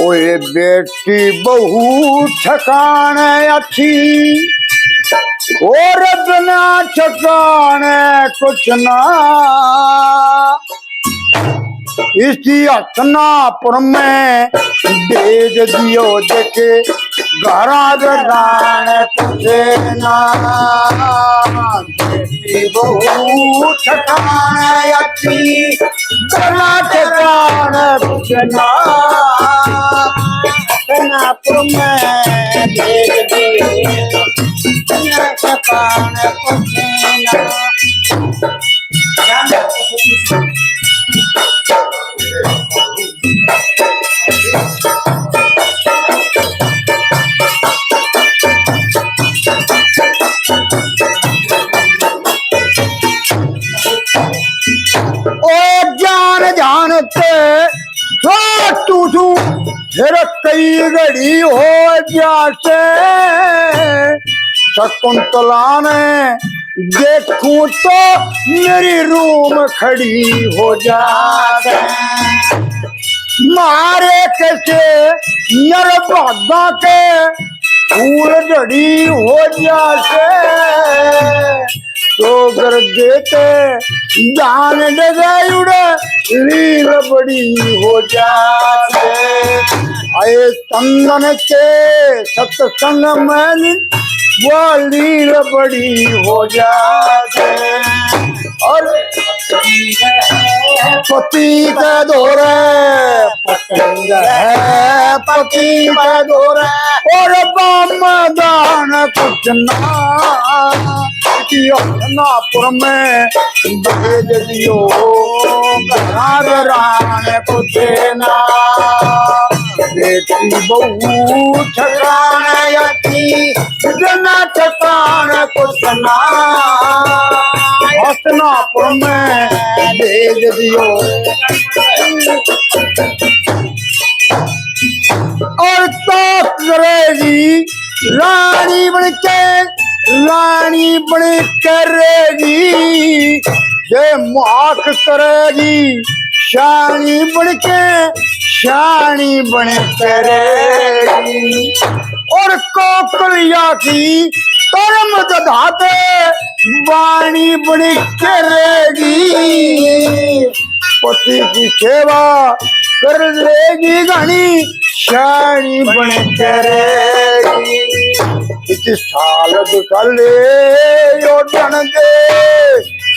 ओए बेटी बहू ठिकाने अच्छी और बिना ठिकाने कुछ ना। इसी हसनापुर में भेज दियो देखे घरा घराने पूछे ना। बेटी बहू ठिकाने अच्छी बिना ठिकाने कुछ ना। हसनापुर में भेज दियो ठिकाने पूछे ना। ओ जान जानते तू फिर कई घड़ी हो जाते। शकुंतला ने देखूं तो मेरी रूम खड़ी हो जाते। मारे कैसे नर भागा के फूल झड़ी हो जाते। तो कर देते जान डगे उड़े लील बड़ी हो जाते। आए चंदन के सत्संग में वो लील बड़ी हो जाते। और पति का दौरे पतंग है पति का दौरे और बाम दान कुछ ना। हसनापुर में भेज दियो घर राने कुछ ना। बेटी बहू ठिकाने अच्छी बिना ठिकाने कुछ ना। हसनापुर में भेज दियो। और तो करेगी रानी बन करेगी ये माक करेगी शानी बन करेगी। और कोकलिया की कर्म दधाते वाणी बन करेगी। पति की सेवा कर लेगी घनी शानी बन करेगी। इस साल दुसले ओढ़न दे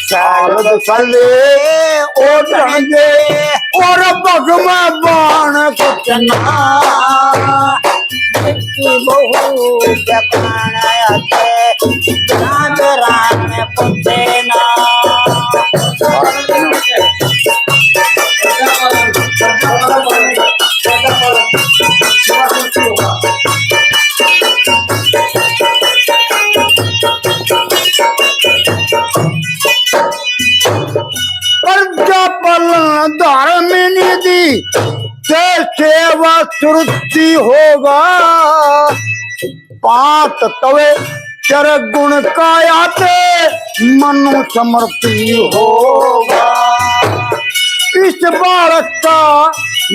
साल दुसले ओढ़न दे और भगवा बाण कुछ ना। बहू ठिकाने राज राने पूछे ना। धर्मनिधि सेवा श्रुति होगा। पात तवे चर गुण कायाते मनु समर्पी होगा। इस बालक का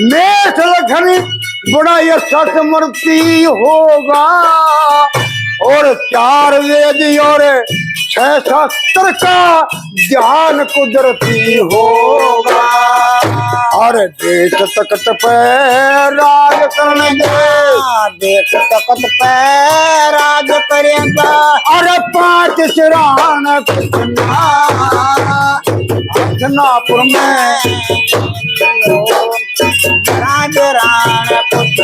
मेष लखन बड़ा यशा समर्पी होगा। और 4 वेद और 6 शास्त्र का ज्ञान कुदरती होगा। और देश तकत पे राज करेंगे देश तकत पे राज करेंगे। और 5 सिरान हसनापुर में राज राण कुछ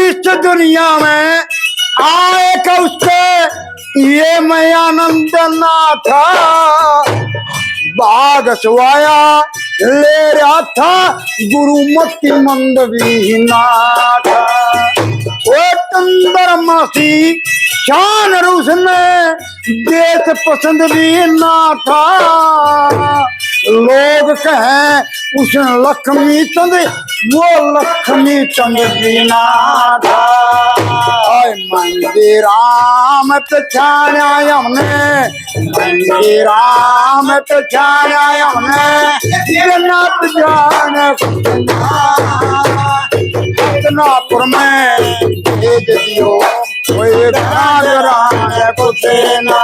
इस दुनिया में आए का उसके ये मैं आनंद ना था। बाग सवाया ले रहा था गुरुमति मंद भी ना था। वो तंदर मासी शान रूस में देश पसंद भी ना था। लोग कहें उसने लक्ष्मी चंद वो लक्ष्मी चंद जीना था। मंदिराम पछाणा हमने मंदिराम पछाणा हमने जन्नत जाने नापुर में भेज दियो कोई राजराने को देना।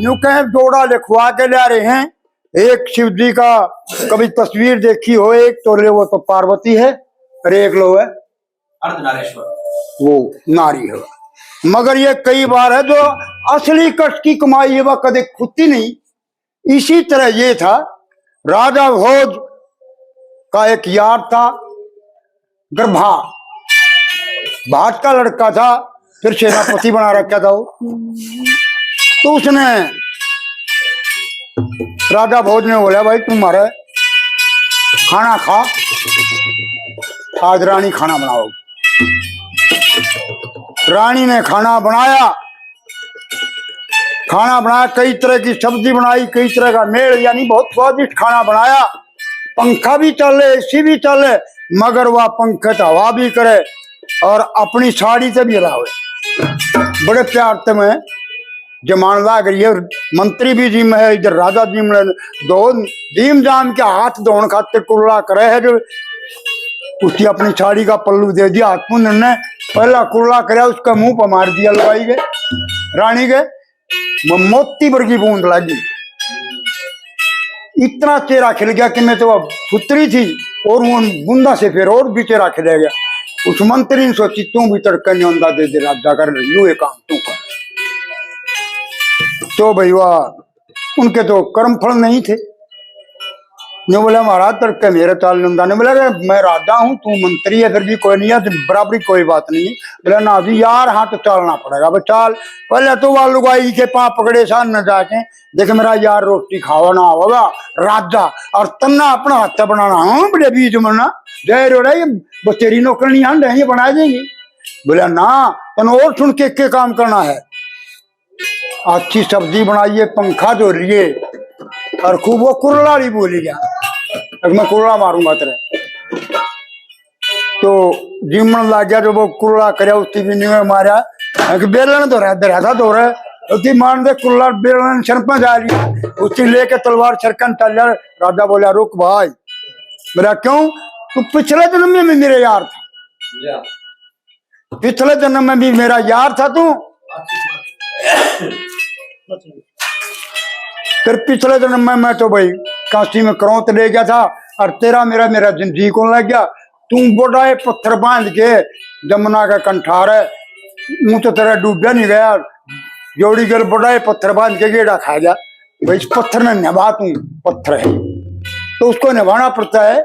यूं कहे जोड़ा लिखवा के ला रहे हैं। एक शिव जी का कभी तस्वीर देखी हो, एक तो ले वो तो पार्वती है और एक लो है अर्धनारेश्वर, वो नारी है। मगर ये कई बार है जो असली कष्ट की कमाई है वह कभी खुदती नहीं। इसी तरह ये था, राजा भोज का एक यार था गर्भा, भाट का लड़का था, फिर सेनापति बना रखा था वो। तो उसने राजा भोज ने बोला भाई तुम्हारे खाना खा, आज रानी खाना बनाओ। रानी ने खाना बनाया, कई तरह की सब्जी बनाई, कई तरह का मेल, यानी बहुत स्वादिष्ट खाना बनाया। पंखा भी चले, एसी भी चले, मगर वह पंखे तो हवा भी करे और अपनी साड़ी से भी हलावे। बड़े प्यार से मैं जमान लाग रही है। मंत्री भी जिम है, इधर राजा जिम दो जिम जाम के हाथ धोने खातिर कुल्ला करे है। जो उसकी अपनी साड़ी का पल्लू दे दिया, हाथ ने पहला कुल्ला करे, उसका मुंह पर मार दिया लगाई गए रानी के, मोती भर की बूंद लगी। इतना चेहरा खिल गया कि मैं तो अब पुत्री थी और वो बूंदा से फिर और भी चेहरा खिल गया। उस मंत्री ने सोची तू भी तड़का न्योंदा दे दे राजा कर यू ये काम तू कर। तो भाई वाह उनके तो कर्म फल नहीं थे। ने बोला महाराज तड़के मेरे चाल नंदा ने बोला मैं राजा हूँ तू मंत्री है, फिर भी कोई नहीं है, बराबरी कोई बात नहीं है। बोला ना जी यार हाँ तो चलना पड़ेगा। भाई चाल पहले तो वह लुगाई के पाँव पकड़े सान न जाके देख मेरा यार रोटी खावाना होगा राजा और तन्ना अपना हाथ बनाना। हाँ बड़े बीज मरना जय रोड़ा ये तेरी नौकरनी हम ये बना देंगे। बोला ना तन और सुन के काम करना है, अच्छी सब्जी बनाइए, पंखा जो लिए और खूब वो कुरलाड़ी बोली गया, मैं कुरला मारूंगा तेरे। तो जिमन लग गया, जो वो कुरला करे उसकी भी नहीं मारा, बेलन तो रहता तो रहे उसकी मान दे कुल्ला बेलन सर में जा रही, उसकी लेके तलवार छरकन चल। राजा बोला रुक भाई। मेरा क्यों? तू पिछले जन्म में भी मेरे यार था, पिछले जन्म में भी मेरा यार था तू। फिर पिछले जन्म में मैं तो भाई काशी में करौत ले गया था और तेरा मेरा जिंदगी को लग गया। तू बोडाए पत्थर बांध के जमुना का कंठार है, मुँह तो तेरा डूबा नहीं गया, जोड़ी कर बोडाए पत्थर बांध के गेड़ा खा गया। भाई इस पत्थर में नभा तू, पत्थर है तो उसको निभाना पड़ता है।